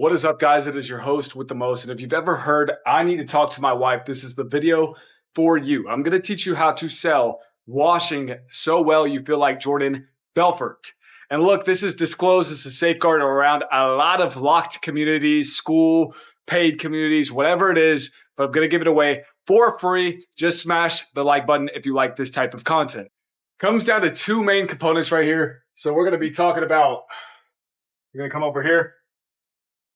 What is up, guys? It is your host with the most. And if you've ever heard, I need to talk to my wife, this is the video for you. I'm going to teach you how to sell washing so well you feel like Jordan Belfort. And look, this is disclosed. This is safeguarded around a lot of locked communities, school, paid communities, whatever it is. But I'm going to give it away for free. Just smash the like button if you like this type of content. Comes down to two main components right here. So we're going to be talking about, you're going to come over here.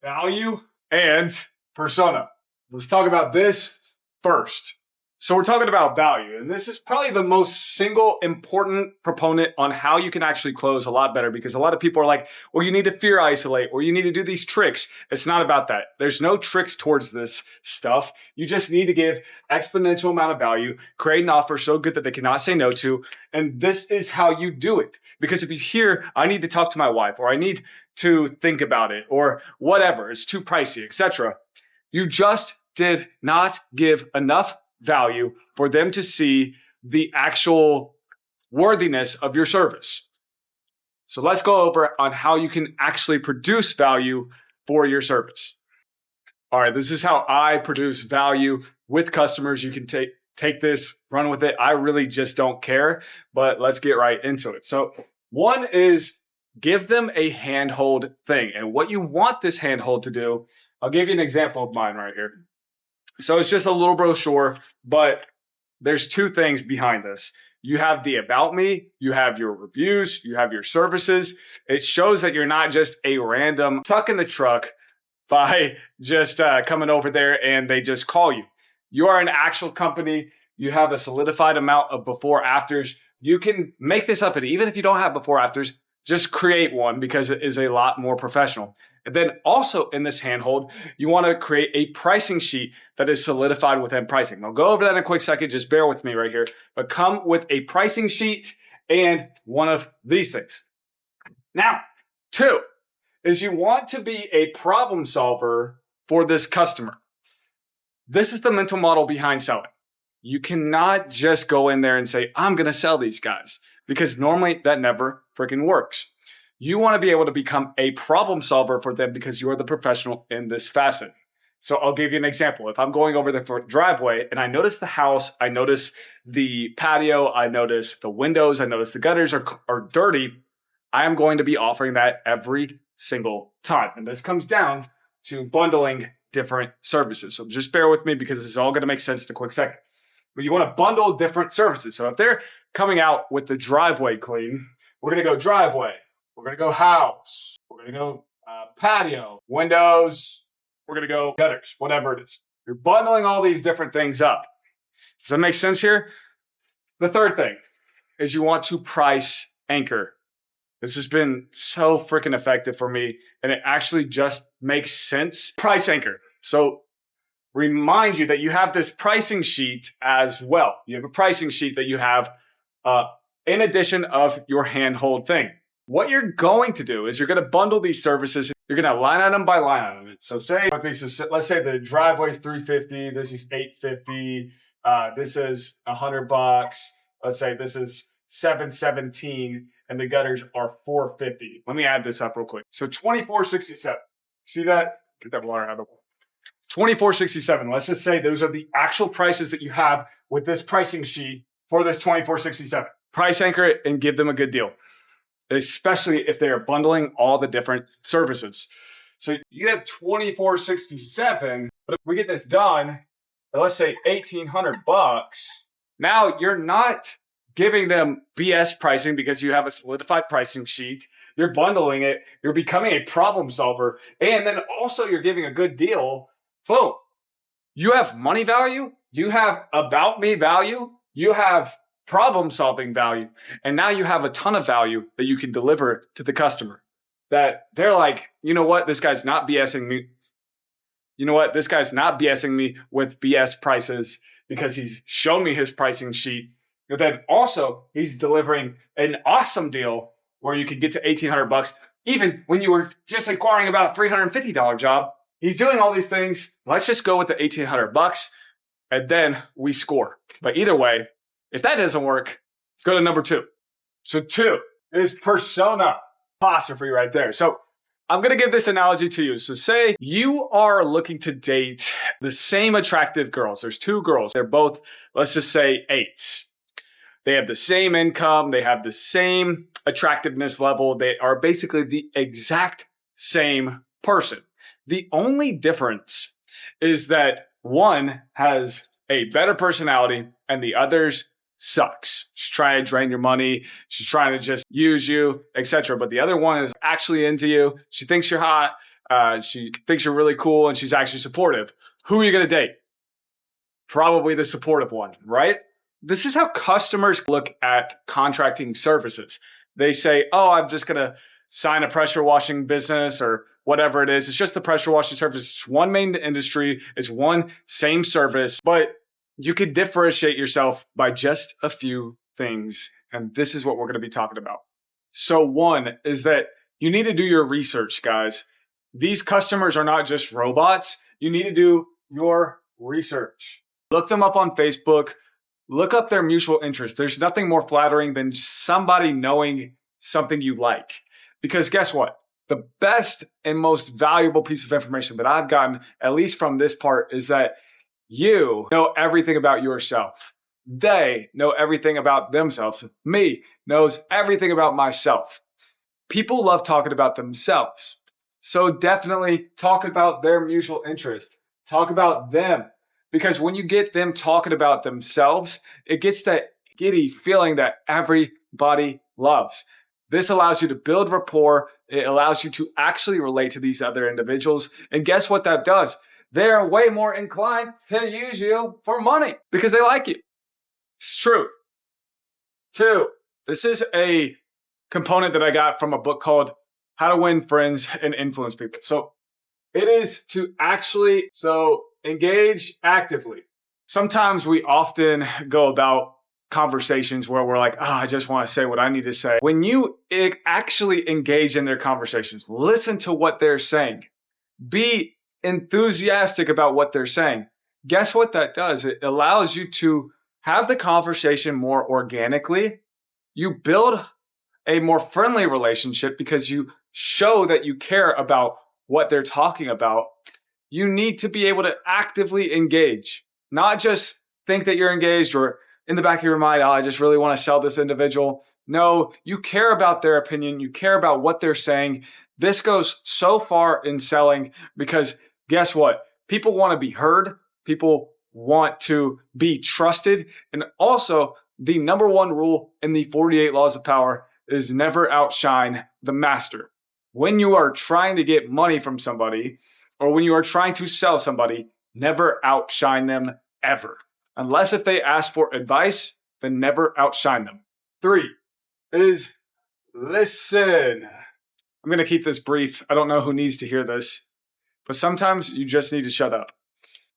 Value and persona. Let's talk about this first. So we're talking about value, and this is probably the most single important proponent on how you can actually close a lot better, because a lot of people are like, well, you need to fear isolate, or you need to do these tricks. It's not about that. There's no tricks towards this stuff. You just need to give exponential amount of value, create an offer so good that they cannot say no to, and this is how you do it. Because if you hear, I need to talk to my wife, or I need to think about it, or whatever, it's too pricey, etc., you just did not give enough value for them to see the actual worthiness of your service. So let's go over on how you can actually produce value for your service. All right, this is how I produce value with customers. You can take this, run with it. I really just don't care, but let's get right into it. So one is give them a handhold thing. And what you want this handhold to do, I'll give you an example of mine right here. So it's just a little brochure, but there's two things behind this. You have the about me, you have your reviews, you have your services. It shows that you're not just a random tuck in the truck by just coming over there and they just call you. You are an actual company. You have a solidified amount of before afters. You can make this up, and even if you don't have before afters, just create one because it is a lot more professional. And then also in this handhold, you want to create a pricing sheet that is solidified within pricing. I'll go over that in a quick second. Just bear with me right here. But come with a pricing sheet and one of these things. Now, two is you want to be a problem solver for this customer. This is the mental model behind selling. You cannot just go in there and say, I'm going to sell these guys, because normally that never freaking works. You want to be able to become a problem solver for them because you're the professional in this facet. So I'll give you an example. If I'm going over the driveway and I notice the house, I notice the patio, I notice the windows, I notice the gutters are dirty, I am going to be offering that every single time. And this comes down to bundling different services. So just bear with me because this is all going to make sense in a quick second. But you want to bundle different services. So if they're coming out with the driveway clean, we're going to go driveway. We're going to go house. We're going to go patio, windows. We're going to go gutters, whatever it is. You're bundling all these different things up. Does that make sense here? The third thing is you want to price anchor. This has been so freaking effective for me, and it actually just makes sense. Price anchor. So remind you that you have this pricing sheet as well. You have a pricing sheet that you have in addition of your handhold thing. What you're going to do is you're going to bundle these services. You're going to line item by line item. So let's say the driveway is $350. This is $850. This is $100. Let's say this is $717, and the gutters are $450. Let me add this up real quick. So $24.67. See that? Get that water out of the way. $24.67. Let's just say those are the actual prices that you have with this pricing sheet for this $24.67. Price anchor it and give them a good deal, especially if they are bundling all the different services. So you have $24.67, but if we get this done, let's say $1,800, now you're not giving them BS pricing because you have a solidified pricing sheet. You're bundling it. You're becoming a problem solver. And then also you're giving a good deal. Boom. You have money value. You have about me value. You have problem solving value. And now you have a ton of value that you can deliver to the customer, that they're like, you know what? This guy's not BSing me. You know what? This guy's not BSing me with BS prices because he's shown me his pricing sheet. But then also he's delivering an awesome deal where you could get to $1,800 even when you were just inquiring about a $350 job. He's doing all these things. Let's just go with the $1,800 and then we score. But either way, if that doesn't work, go to number two. So two is persona. Apostrophe right there. So I'm going to give this analogy to you. So say you are looking to date the same attractive girls. There's two girls. They're both, let's just say, 8s. They have the same income. They have the same attractiveness level. They are basically the exact same person. The only difference is that one has a better personality and the other's sucks. She's trying to drain your money. She's trying to just use you, etc. But the other one is actually into you. She thinks you're hot. She thinks you're really cool, and she's actually supportive. Who are you going to date? Probably the supportive one, right? This is how customers look at contracting services. They say, oh, I'm just going to sign a pressure washing business or whatever it is. It's just the pressure washing service. It's one main industry. It's one same service. But you could differentiate yourself by just a few things. And this is what we're going to be talking about. So one is that you need to do your research, guys. These customers are not just robots. You need to do your research. Look them up on Facebook. Look up their mutual interests. There's nothing more flattering than somebody knowing something you like. Because guess what? The best and most valuable piece of information that I've gotten, at least from this part, is that you know everything about yourself. They know everything about themselves. Me knows everything about myself. People love talking about themselves. So definitely talk about their mutual interest. Talk about them. Because when you get them talking about themselves, it gets that giddy feeling that everybody loves. This allows you to build rapport. It allows you to actually relate to these other individuals. And guess what that does? They're way more inclined to use you for money because they like you. It's true. 2, this is a component that I got from a book called How to Win Friends and Influence People. So it is to actually engage actively. Sometimes we often go about conversations where we're like, oh, I just want to say what I need to say. When you actually engage in their conversations, listen to what they're saying. Be enthusiastic about what they're saying. Guess what that does? It allows you to have the conversation more organically. You build a more friendly relationship because you show that you care about what they're talking about. You need to be able to actively engage, not just think that you're engaged or in the back of your mind, oh, I just really want to sell this individual. No, you care about their opinion. You care about what they're saying. This goes so far in selling because guess what? People want to be heard. People want to be trusted. And also, the number one rule in the 48 Laws of Power is never outshine the master. When you are trying to get money from somebody or when you are trying to sell somebody, never outshine them ever. Unless if they ask for advice, then never outshine them. 3 is listen. I'm going to keep this brief. I don't know who needs to hear this, but sometimes you just need to shut up.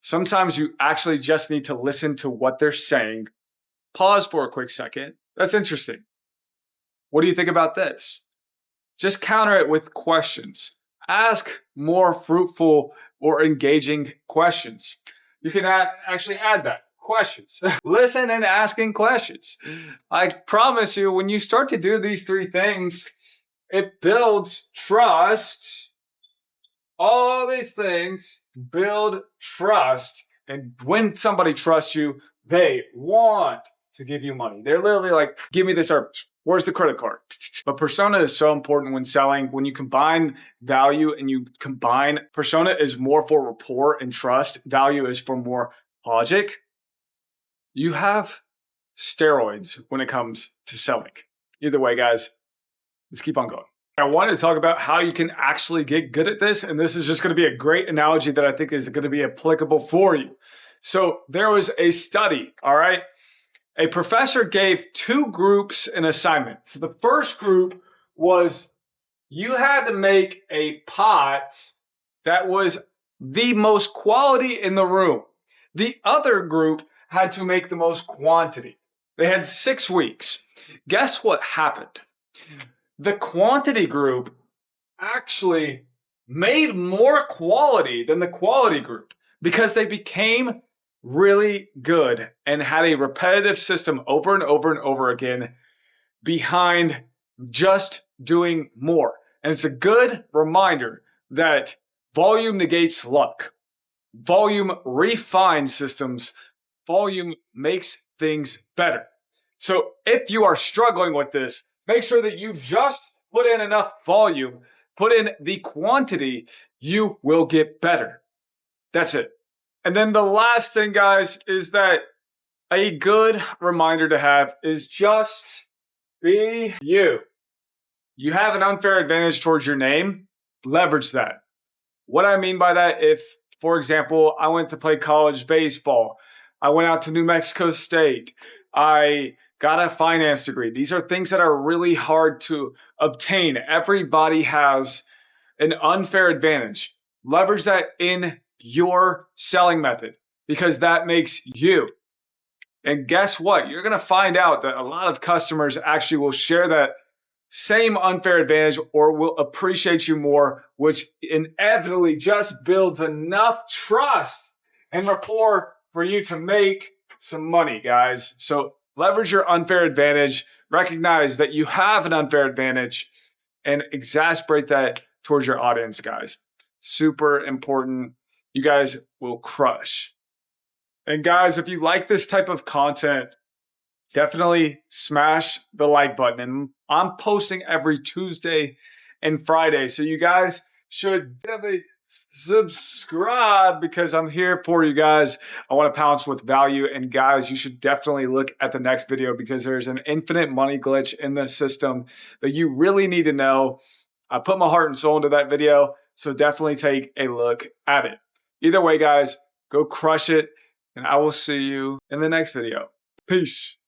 Sometimes you actually just need to listen to what they're saying. Pause for a quick second. That's interesting. What do you think about this? Just counter it with questions. Ask more fruitful or engaging questions. You can actually add that. Questions. Listen and asking questions. I promise you, when you start to do these 3 things, it builds trust. All these things build trust. And when somebody trusts you, they want to give you money. They're literally like, give me this service. Where's the credit card? But persona is so important when selling. When you combine value and you combine, persona is more for rapport and trust. Value is for more logic. You have steroids when it comes to selling. Either way, guys, let's keep on going. I wanted to talk about how you can actually get good at this. And this is just going to be a great analogy that I think is going to be applicable for you. So there was a study, all right? A professor gave 2 groups an assignment. So the first group was you had to make a pot that was the most quality in the room. The other group had to make the most quantity. They had 6 weeks. Guess what happened? The quantity group actually made more quality than the quality group because they became really good and had a repetitive system over and over and over again behind just doing more. And it's a good reminder that volume negates luck. Volume refines systems. Volume makes things better. So if you are struggling with this, make sure that you just put in enough volume, put in the quantity, you will get better. That's it. And then the last thing, guys, is that a good reminder to have is just be you. You have an unfair advantage towards your name, leverage that. What I mean by that, if, for example, I went to play college baseball, I went out to New Mexico State, I got a finance degree. These are things that are really hard to obtain. Everybody has an unfair advantage. Leverage that in your selling method because that makes you. And guess what? You're going to find out that a lot of customers actually will share that same unfair advantage or will appreciate you more, which inevitably just builds enough trust and rapport for you to make some money, guys. So leverage your unfair advantage, recognize that you have an unfair advantage, and exasperate that towards your audience, guys. Super important. You guys will crush. And guys, if you like this type of content, definitely smash the like button. And I'm posting every Tuesday and Friday. So you guys should definitely subscribe because I'm here for you guys. I want to pounce with value. And guys, you should definitely look at the next video because there's an infinite money glitch in the system that you really need to know. I put my heart and soul into that video. So definitely take a look at it. Either way, guys, go crush it. And I will see you in the next video. Peace.